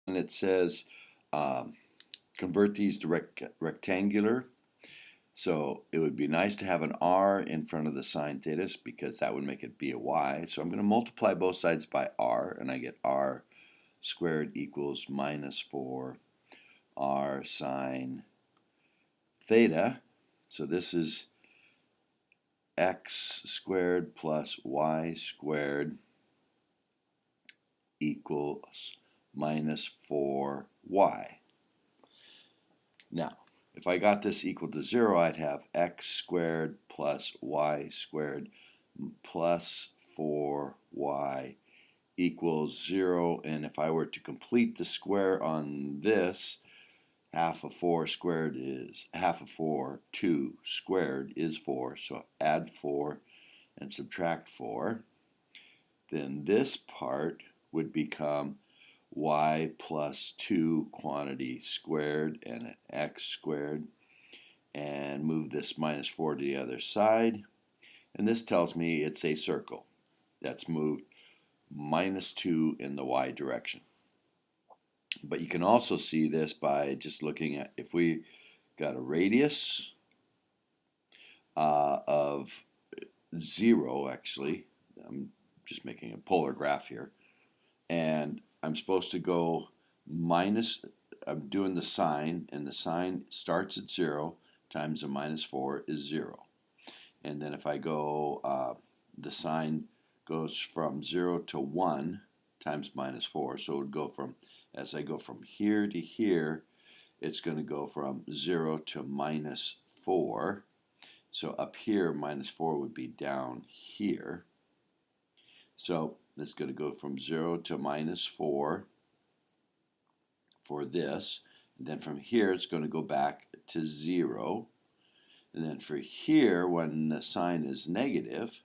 and it says convert these to rectangular. So it would be nice to have an r in front of the sine theta because that would make it be a y. So I'm going to multiply both sides by r, and I get r squared equals minus 4 r sine theta. So this is x squared plus y squared equals minus 4y. Now, if I got this equal to 0, I'd have x squared plus y squared plus 4y equals 0. And if I were to complete the square on this, half of 4 squared is half of 4, 2 squared is 4. So add 4 and subtract 4. Then this part would become y plus 2 quantity squared and an x squared, and move this minus 4 to the other side, and this tells me it's a circle that's moved minus 2 in the y direction. But you can also see this by just looking at, if we got a radius of 0, actually, I'm just making a polar graph here, and I'm supposed to go minus, I'm doing the sine, and the sine starts at 0 times a minus 4 is 0. And then if I go, the sine goes from 0 to 1 times minus 4. So it would go from, as I go from here to here, it's going to go from 0 to minus 4. So up here, minus 4 would be down here. So it's going to go from 0 to minus 4 for this. And then from here, it's going to go back to 0. And then for here, when the sign is negative,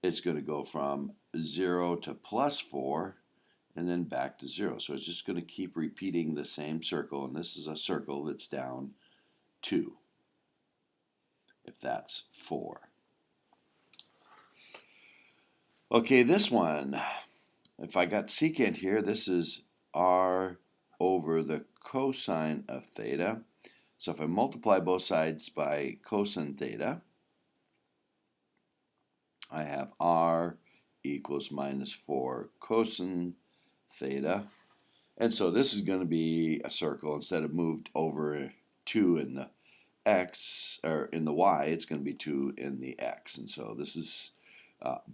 it's going to go from 0 to plus 4 and then back to 0. So it's just going to keep repeating the same circle. And this is a circle that's down 2, if that's 4. Okay, this one, if I got secant here, this is r over the cosine of theta. So if I multiply both sides by cosine theta, I have r equals minus 4 cosine theta. And so this is going to be a circle. Instead of moved over 2 in the x, or in the y, it's going to be 2 in the x. And so this is,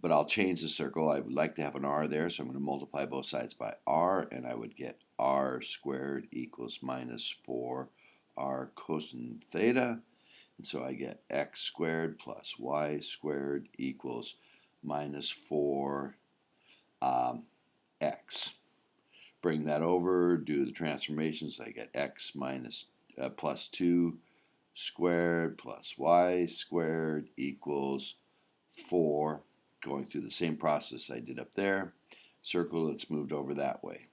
but I'll change the circle. I would like to have an r there, so I'm going to multiply both sides by r, and I would get r squared equals minus 4 r cosine theta. And so I get x squared plus y squared equals minus 4 x. Bring that over, do the transformations. I get x minus plus 2 squared plus y squared equals 4. Going through the same process I did up there. Circle, it's moved over that way.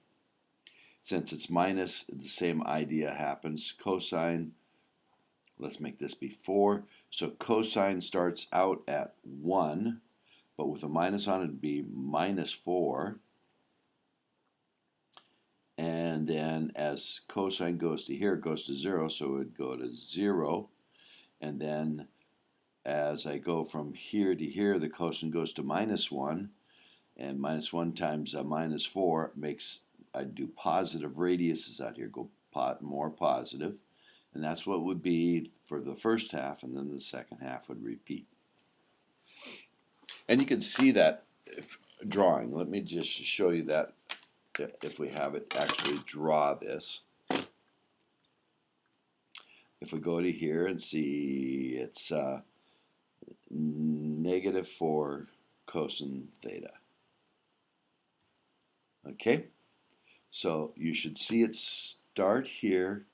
Since it's minus, the same idea happens. Cosine, let's make this be 4. So cosine starts out at 1, but with a minus on it, it'd be minus 4. And then as cosine goes to here, it goes to 0, so it would go to 0. And then as I go from here to here, the cosine goes to minus 1. And minus 1 times minus 4 makes, I do positive radiuses out here, go more positive. And that's what would be for the first half, and then the second half would repeat. And you can see that drawing. Let me just show you that if we have it actually draw this. If we go to here and see, it's negative 4 cosine theta. Okay, so you should see it start here,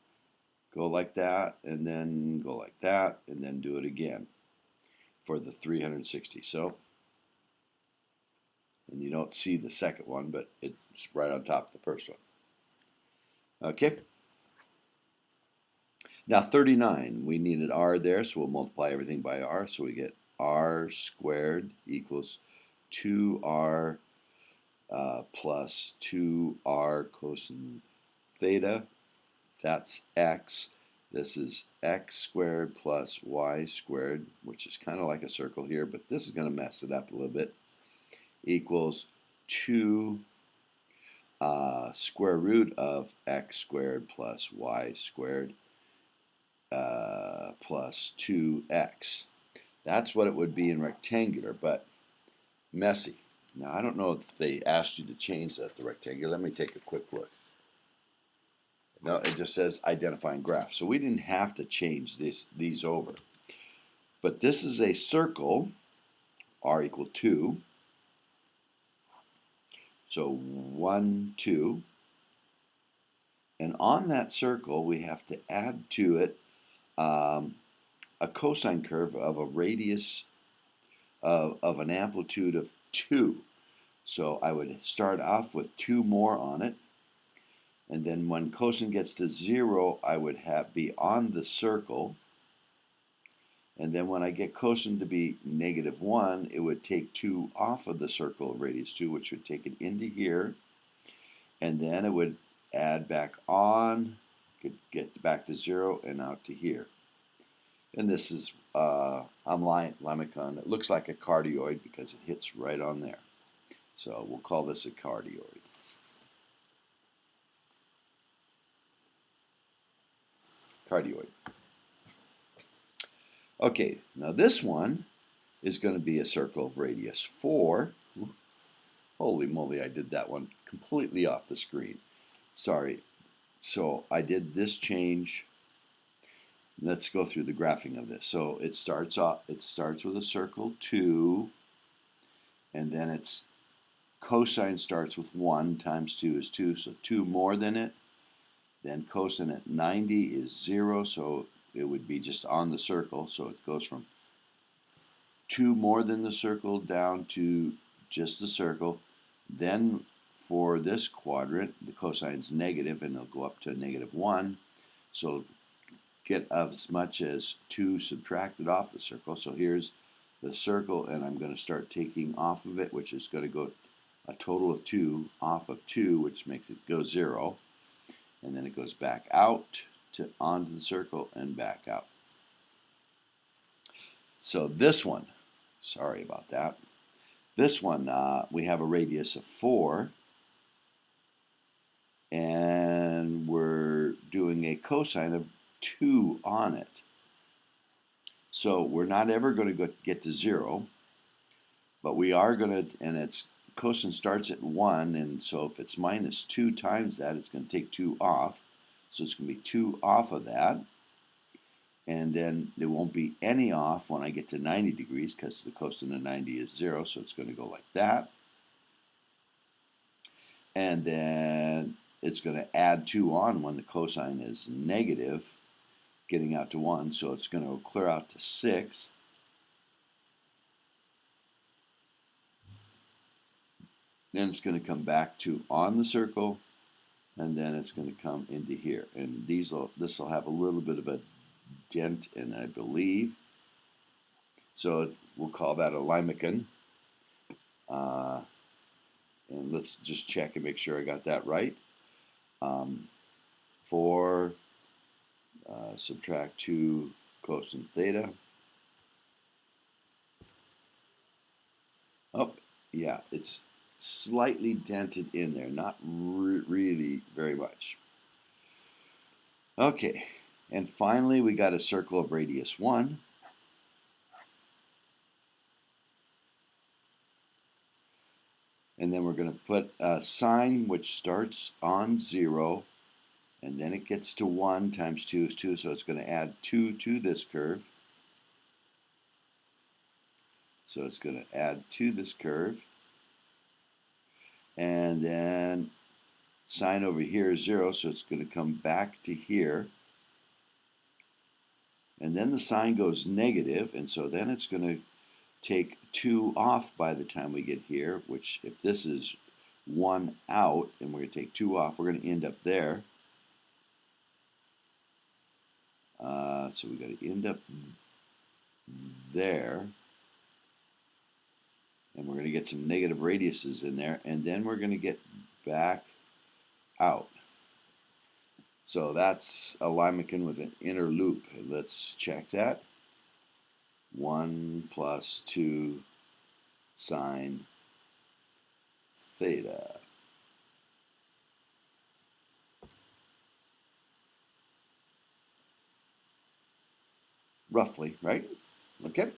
go like that, and then go like that, and then do it again for the 360. So, and you don't see the second one, but it's right on top of the first one. Okay. Now 39, we needed r there, so we'll multiply everything by r. So we get r squared equals 2r plus 2r cosine theta, that's x. This is x squared plus y squared, which is kind of like a circle here, but this is going to mess it up a little bit, equals 2 square root of x squared plus y squared plus 2x. That's what it would be in rectangular, but messy. Now, I don't know if they asked you to change that to rectangular. Let me take a quick look. No, it just says identifying graph. So we didn't have to change these over. But this is a circle, r equal 2. So 1, 2. And on that circle, we have to add to it a cosine curve of a radius of an amplitude of 2. So I would start off with 2 more on it. And then when cosine gets to 0, I would be on the circle. And then when I get cosine to be -1, it would take 2 off of the circle of radius 2, which would take it into here. And then it would add back on, could get back to 0 and out to here. And this is on limicon. It looks like a cardioid because it hits right on there. So we'll call this a cardioid. Cardioid. Okay, now this one is going to be a circle of radius 4. Holy moly, I did that one completely off the screen. Sorry. So I did this change. Let's go through the graphing of this. So it starts with a circle 2, and then its cosine starts with 1 times 2 is 2, so 2 more than it. Then cosine at 90 is 0, so it would be just on the circle. So it goes from 2 more than the circle down to just the circle. Then for this quadrant, the cosine's negative, and it'll go up to -1. So get as much as 2 subtracted off the circle. So here's the circle, and I'm going to start taking off of it, which is going to go a total of 2 off of 2, which makes it go 0. And then it goes back out to onto the circle and back out. So this one, sorry about that. This one, we have a radius of 4, and we're doing a cosine of 2 on it. So we're not ever going to get to 0, but we are going to, and its cosine starts at 1, and so if it's -2 times that, it's going to take 2 off. So it's going to be 2 off of that. And then there won't be any off when I get to 90 degrees because the cosine of 90 is 0, so it's going to go like that. And then it's going to add 2 on when the cosine is negative, getting out to 1, so it's going to clear out to 6. Then it's going to come back to on the circle, and then it's going to come into here. And this will have a little bit of a dent in, I believe. So we'll call that a limicon. And let's just check and make sure I got that right. 4 subtract 2 cosine theta. Oh, yeah, it's slightly dented in there, not really very much. Okay, and finally we got a circle of radius 1. And then we're going to put a sign which starts on 0, and then it gets to 1 times 2 is 2, so it's going to add 2 to this curve. So it's going to add to this curve. And then sign over here is 0, so it's going to come back to here. And then the sign goes negative, and so then it's going to take 2 off by the time we get here, which if this is 1 out, and we're going to take 2 off, we're going to end up there. So we've got to end up there. And we're going to get some negative radiuses in there, and then we're going to get back out. So that's a limacon with an inner loop. Let's check that. 1 plus 2 sine theta. Roughly, right? Okay.